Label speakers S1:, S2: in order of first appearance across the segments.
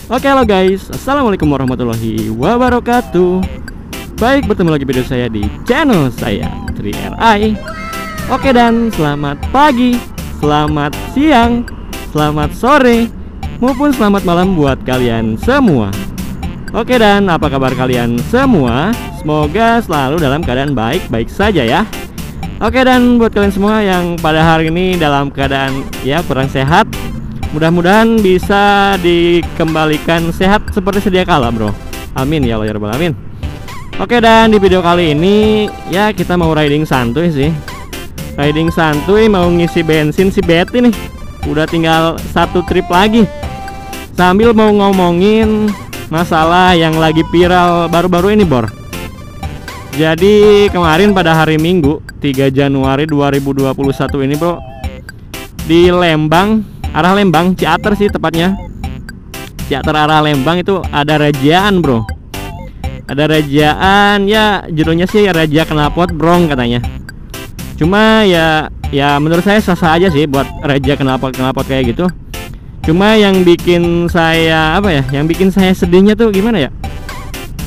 S1: Oke, halo guys, assalamualaikum warahmatullahi wabarakatuh. Baik, bertemu lagi video saya di channel saya 3RI. Oke, dan selamat pagi, selamat siang, selamat sore, maupun selamat malam buat kalian semua. Oke, dan apa kabar kalian semua? Semoga selalu dalam keadaan baik-baik saja ya. Oke, dan buat kalian semua yang pada hari ini dalam keadaan ya kurang sehat, mudah-mudahan bisa dikembalikan sehat seperti sedia kala, bro. Amin ya Allah ya rabbal alamin. Oke, dan di video kali ini ya kita mau riding santuy sih. Riding santuy, mau ngisi bensin si Betty nih. Udah tinggal satu trip lagi. Sambil mau ngomongin masalah yang lagi viral baru-baru ini, Bor. Jadi kemarin pada hari Minggu 3 Januari 2021 ini, bro, di Lembang, arah Lembang, Ciater sih tepatnya, Ciater arah Lembang itu ada rajaan, bro. Ada rajaan, ya judulnya sih Raja Knalpot Brong katanya. Cuma ya menurut saya sah-sah aja sih buat Raja Knalpot kayak gitu. Cuma yang bikin saya yang bikin saya sedihnya tuh gimana ya?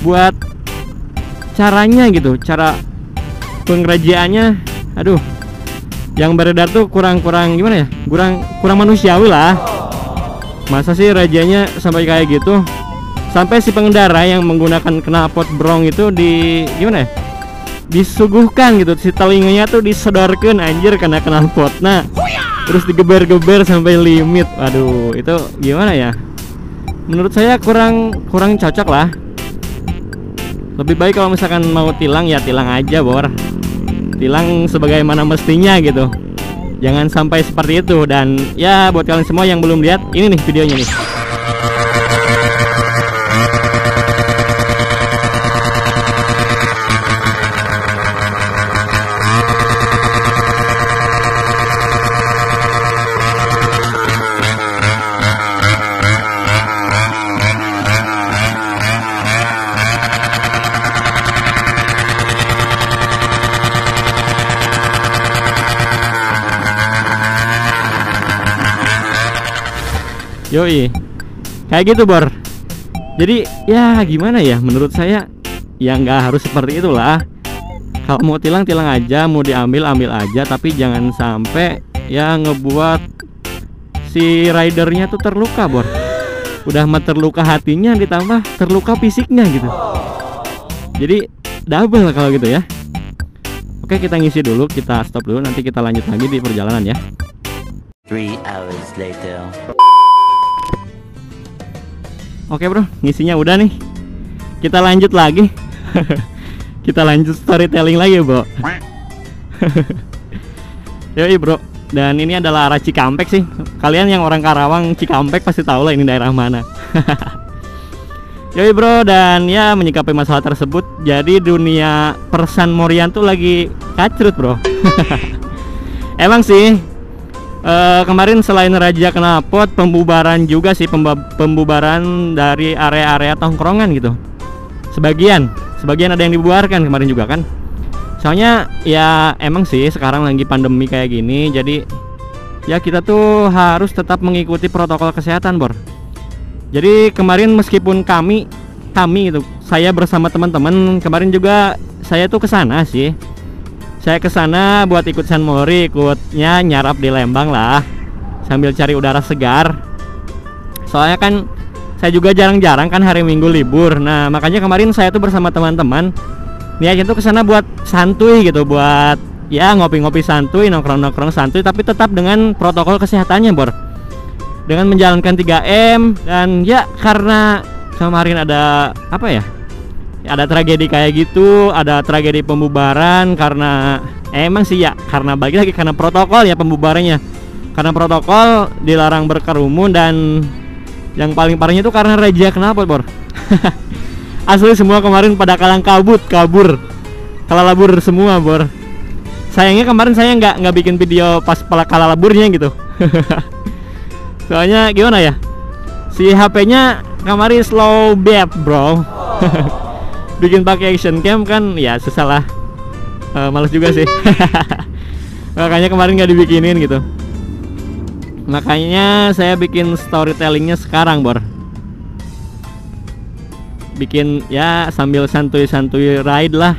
S1: Buat caranya gitu, cara pengrajaannya, aduh, yang beredar tuh kurang gimana ya? Kurang manusiawi lah. Masa sih rajanya sampai kayak gitu? Sampai si pengendara yang menggunakan knalpot brong itu gimana ya? Disuguhkan gitu, si telinganya tuh disodorkan anjir karena knalpot. Nah, terus digeber-geber sampai limit. Waduh, itu gimana ya? Menurut saya kurang cocok lah. Lebih baik kalau misalkan mau tilang ya tilang aja, Bor. Tilang sebagaimana mestinya gitu. Jangan sampai seperti itu. Dan ya buat kalian semua yang belum lihat, ini nih videonya nih. Yoi, kayak gitu, Bor. Jadi ya gimana ya, menurut saya ya nggak harus seperti itulah. Kalau mau tilang aja, mau diambil aja, tapi jangan sampai ya ngebuat si ridernya tuh terluka, Bor. Udah mah terluka hatinya, ditambah terluka fisiknya gitu. Jadi double kalau gitu ya. Oke, kita ngisi dulu, kita stop dulu, nanti kita lanjut lagi di perjalanan ya.
S2: 3 hours later.
S1: Oke, bro, ngisinya udah nih. Kita lanjut lagi. Kita lanjut storytelling lagi, bro. Yoi, bro. Dan ini adalah arah Cikampek sih. Kalian yang orang Karawang, Cikampek pasti tahu lah ini daerah mana. Yoi, bro. Dan ya menyikapi masalah tersebut, jadi dunia Persan Morian tuh lagi kacrut, bro. Emang sih, kemarin selain Raja Knalpot, pembubaran juga sih, pembubaran dari area-area tongkrongan gitu. Sebagian ada yang dibubarkan kemarin juga kan. Soalnya ya emang sih sekarang lagi pandemi kayak gini, jadi ya kita tuh harus tetap mengikuti protokol kesehatan, Bor. Jadi kemarin meskipun kami itu, saya bersama teman-teman kemarin juga saya tuh kesana sih. Saya kesana buat ikut San Mori, ikutnya nyarap di Lembang lah, sambil cari udara segar. Soalnya kan saya juga jarang-jarang kan hari Minggu libur. Nah makanya kemarin saya tuh bersama teman-teman niatnya tuh kesana buat santuy gitu, buat ya ngopi-ngopi santuy, nongkrong-nongkrong santuy, tapi tetap dengan protokol kesehatannya, Bor. Dengan menjalankan 3M. Dan ya karena kemarin ada ada tragedi kayak gitu, ada tragedi pembubaran karena emang sih ya, karena bagi lagi karena protokol ya pembubarannya. Karena protokol dilarang berkerumun, dan yang paling parahnya itu karena Raja Knalpot, Bor. Asli semua kemarin pada kabur, kalalabur semua, Bor. Sayangnya kemarin saya nggak bikin video pas kalalaburnya gitu. Soalnya gimana ya, si HP-nya kemarin slow bat, bro. Bikin pakai action cam kan ya susah lah. Males juga sih. Makanya kemarin nggak dibikinin gitu. Makanya saya bikin storytellingnya sekarang, Bor. bikin ya sambil santuy-santuy ride lah.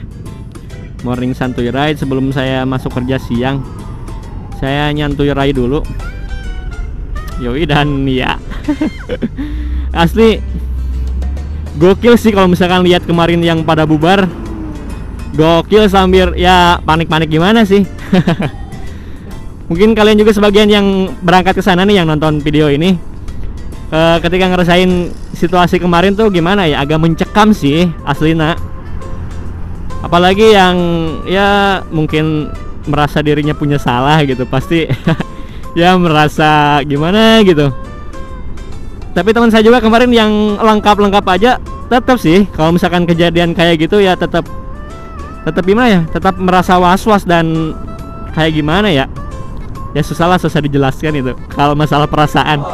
S1: Morning santuy ride sebelum saya masuk kerja siang. Saya nyantuy ride dulu. Yoi, dan ya asli gokil sih kalau misalkan lihat kemarin yang pada bubar. Gokil sambil ya panik-panik gimana sih. Mungkin kalian juga sebagian yang berangkat ke sana nih yang nonton video ini, ketika ngerasain situasi kemarin tuh gimana ya, agak mencekam sih aslina. Apalagi yang ya mungkin merasa dirinya punya salah gitu, pasti ya merasa gimana gitu. Tapi teman saya juga kemarin yang lengkap aja tetap sih kalau misalkan kejadian kayak gitu ya tetap gimana ya, tetap merasa was-was dan kayak gimana ya. Ya susah dijelaskan itu kalau masalah perasaan.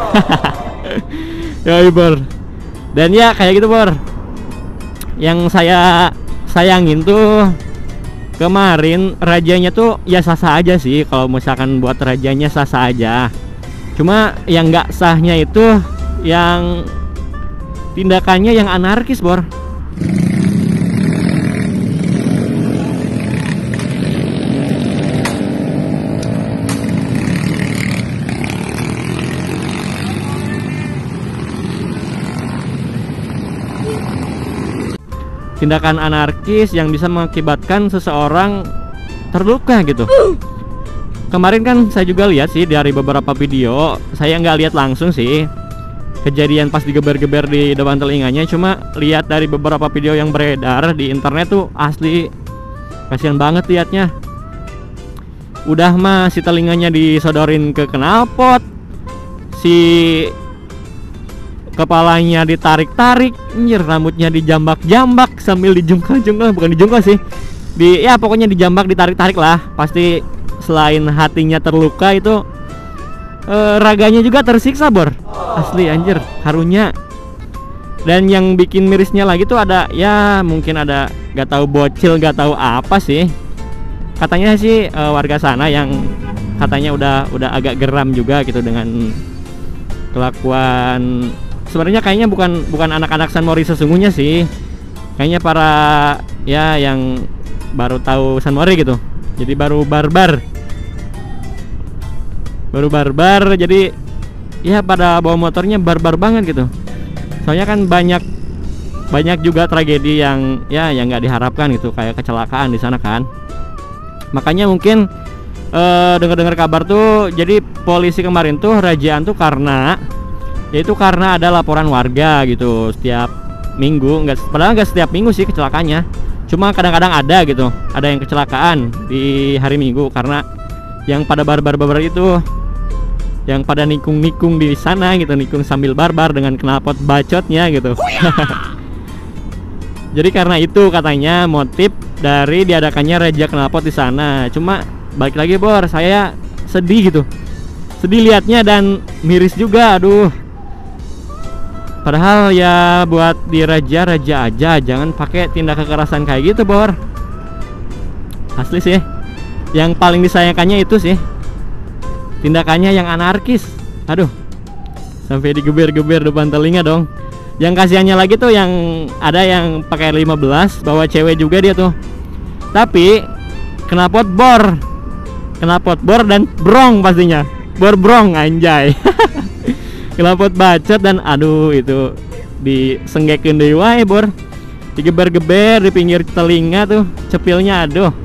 S1: Ya Bor. Dan ya kayak gitu Bor. Yang saya sayangin tuh kemarin rajanya tuh ya sah-sah aja sih. Kalau misalkan buat rajanya sah-sah aja. Cuma yang nggak sahnya itu yang tindakannya yang anarkis Bor. Tindakan anarkis yang bisa mengakibatkan seseorang terluka gitu. Kemarin kan saya juga lihat sih dari beberapa video. Saya nggak lihat langsung sih kejadian pas digeber-geber di depan telinganya. Cuma lihat dari beberapa video yang beredar di internet tuh asli kasihan banget liatnya. Udah mah si telinganya disodorin ke knalpot, si kepalanya ditarik-tarik, rambutnya dijambak-jambak sambil dijungkal-jungkal, bukan dijungkal sih, ya pokoknya dijambak, ditarik-tarik lah. Pasti selain hatinya terluka itu raganya juga tersiksa Bor. Asli anjir, harunya. Dan yang bikin mirisnya lagi tuh ada ya mungkin ada gak tahu bocil, gak tahu apa sih. Katanya sih warga sana yang katanya udah agak geram juga gitu dengan kelakuan. Sebenarnya kayaknya bukan anak-anak San Mori sesungguhnya sih. Kayaknya para ya yang baru tahu San Mori gitu. Jadi baru barbar. Jadi ya pada bawa motornya barbar banget gitu. Soalnya kan banyak juga tragedi yang ya yang nggak diharapkan gitu, kayak kecelakaan di sana kan. Makanya mungkin dengar-dengar kabar tuh, jadi polisi kemarin tuh rajaan tuh karena ada laporan warga gitu setiap minggu. Padahal nggak setiap minggu sih kecelakaannya, cuma kadang-kadang ada gitu, ada yang kecelakaan di hari Minggu karena yang pada barbar itu, yang pada nikung di sana gitu, nikung sambil barbar dengan knalpot bacotnya gitu. Jadi karena itu katanya motif dari diadakannya raja knalpot di sana. Cuma balik lagi Bor, saya sedih gitu, sedih liatnya dan miris juga. Aduh, padahal ya buat di raja aja, jangan pakai tindak kekerasan kayak gitu Bor. Asli sih, yang paling disayangkannya itu sih tindakannya yang anarkis. Aduh, sampai digeber-geber depan telinga dong. Yang kasihannya lagi tuh yang ada yang pakai 15, bawa cewek juga dia tuh. Tapi knalpot bor dan brong pastinya. Bor brong anjay. Knalpot bacot dan aduh itu disenggekeun deui wae Bor. Digeber-geber di pinggir telinga tuh cepilnya, aduh.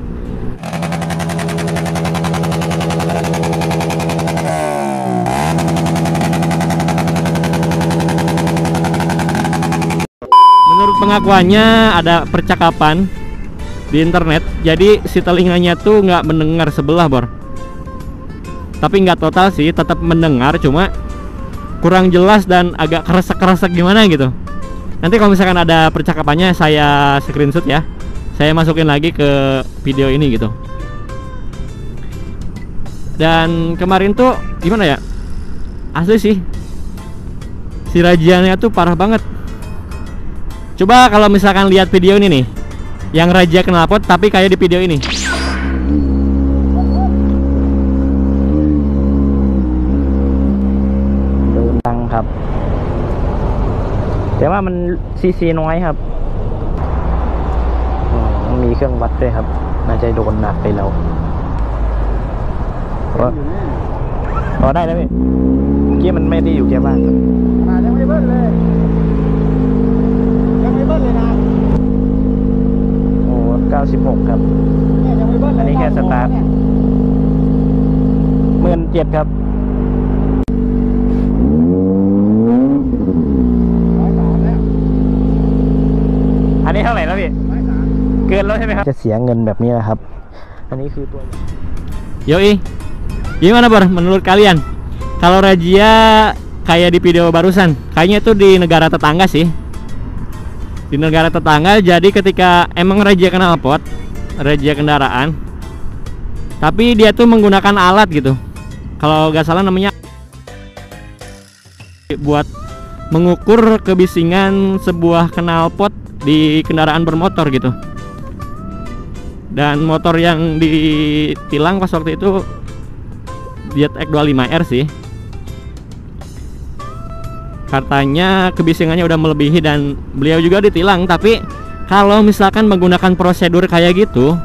S1: Menurut pengakuannya ada percakapan di internet, jadi si telinganya tuh nggak mendengar sebelah Bor. Tapi nggak total sih, tetap mendengar, cuma kurang jelas dan agak keresek-keresek gimana gitu. Nanti kalau misalkan ada percakapannya saya screenshot ya, saya masukin lagi ke video ini gitu. Dan kemarin tuh gimana ya, asli sih si rajiannya tuh parah banget. Coba kalau misalkan lihat video ini nih, yang raja knalpot tapi kayak di video ini.
S3: Tangkap.
S1: แต่ว่ามันซีซีน้อยครับมีเครื่องวัดด้วยครับน่าจะโดนหนักไปแล้วรอได้แล้วพี่เมื่อกี้มันไม่ได้อยู่แค่บ้าน
S3: ยังไม่เบิ้ลเลยยังไม่เบิ้ลเลยนะ
S1: โอ้96ครับ
S3: ยังไม่เบิ้ลเลย
S1: อันนี้แค่สตาร์ท17,000ครับอันนี้เท่าไหร่แล้วพี่เกินแล้วใช่ไหมครับจะเสียเงินแบบนี้นะครับอันนี้คือตัวYoi, gimana Bor menurut kalian kalau razia kayak di video barusan? Kayaknya itu di negara tetangga sih, di negara tetangga. Jadi ketika emang razia knalpot, razia kendaraan, tapi dia tuh menggunakan alat gitu, kalau nggak salah namanya buat mengukur kebisingan sebuah knalpot di kendaraan bermotor gitu. Dan motor yang ditilang pas waktu itu Fiat X25R sih. Katanya kebisingannya udah melebihi dan beliau juga ditilang. Tapi kalau misalkan menggunakan prosedur kayak gitu,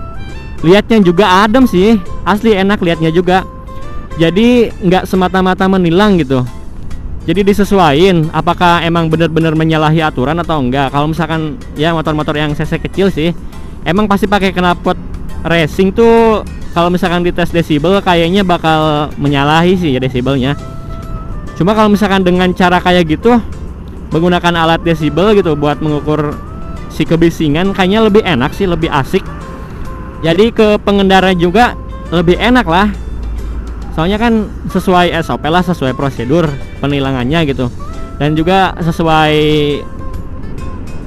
S1: lihatnya juga adem sih, asli enak lihatnya juga. Jadi nggak semata-mata menilang gitu. Jadi disesuaiin apakah emang bener-bener menyalahi aturan atau enggak. Kalau misalkan ya motor-motor yang cc kecil sih emang pasti pakai knalpot racing tuh, kalau misalkan dites desibel kayaknya bakal menyalahi sih ya desibelnya. Cuma kalau misalkan dengan cara kayak gitu, menggunakan alat desibel gitu buat mengukur si kebisingan, kayaknya lebih enak sih, lebih asik. Jadi ke pengendara juga lebih enak lah. Soalnya kan sesuai SOP lah, sesuai prosedur penilangannya gitu. Dan juga sesuai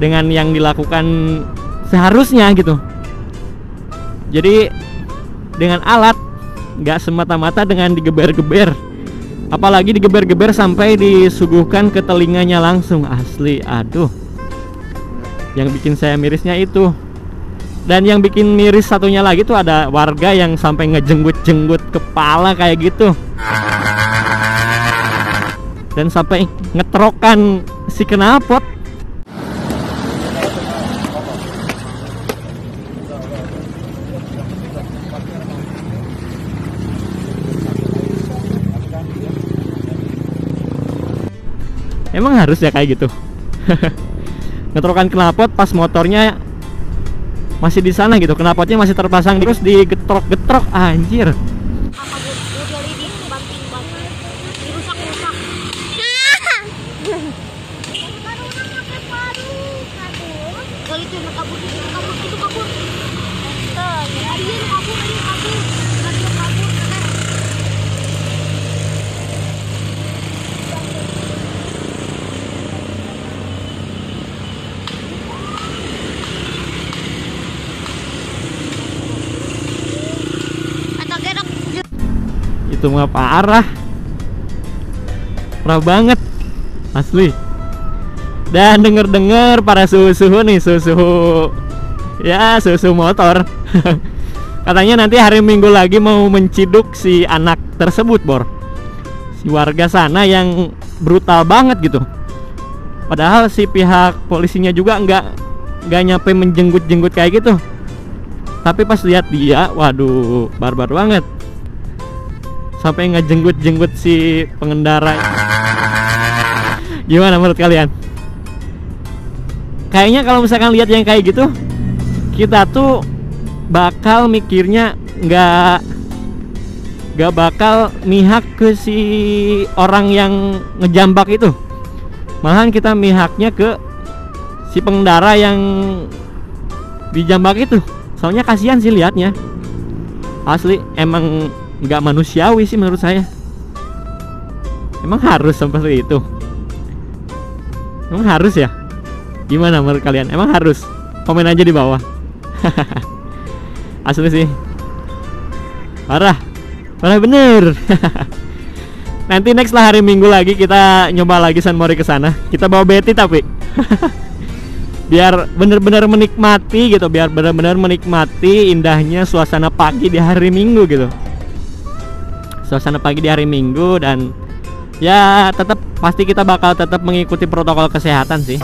S1: dengan yang dilakukan seharusnya gitu. Jadi dengan alat, nggak semata-mata dengan digeber-geber, apalagi digeber-geber sampai disuguhkan ke telinganya langsung. Asli, aduh, yang bikin saya mirisnya itu. Dan yang bikin miris satunya lagi tuh ada warga yang sampai ngejenggut-jenggut kepala kayak gitu, dan sampai ngetrokan si knalpot. Emang harus ya kayak gitu? Ngetrokan knalpot pas motornya masih di sana gitu, knalpotnya masih terpasang terus digetrok-getrok, anjir. Itu mah parah banget asli. Dan denger-denger para suhu-suhu nih, suhu motor katanya nanti hari Minggu lagi mau menciduk si anak tersebut, Bor, si warga sana yang brutal banget gitu. Padahal si pihak polisinya juga nggak nyampe menjenggut-jenggut kayak gitu, tapi pas lihat dia, waduh, barbar banget. Sampai ngejenggut-jenggut si pengendara. Gimana menurut kalian? Kayaknya kalau misalkan lihat yang kayak gitu, kita tuh bakal mikirnya nggak bakal mihak ke si orang yang ngejambak itu. Malahan kita mihaknya ke si pengendara yang dijambak itu. Soalnya kasihan sih liatnya. Asli emang nggak manusiawi sih menurut saya. Emang harus seperti itu? Emang harus ya? Gimana menurut kalian? Emang harus? Komen aja di bawah. Asli sih parah bener. Nanti next lah hari Minggu lagi kita nyoba lagi San Mori ke sana. Kita bawa Betty tapi biar bener-bener menikmati gitu, biar bener-bener menikmati indahnya suasana pagi di hari Minggu gitu. Suasana pagi di hari Minggu, dan ya tetap pasti kita bakal tetap mengikuti protokol kesehatan sih.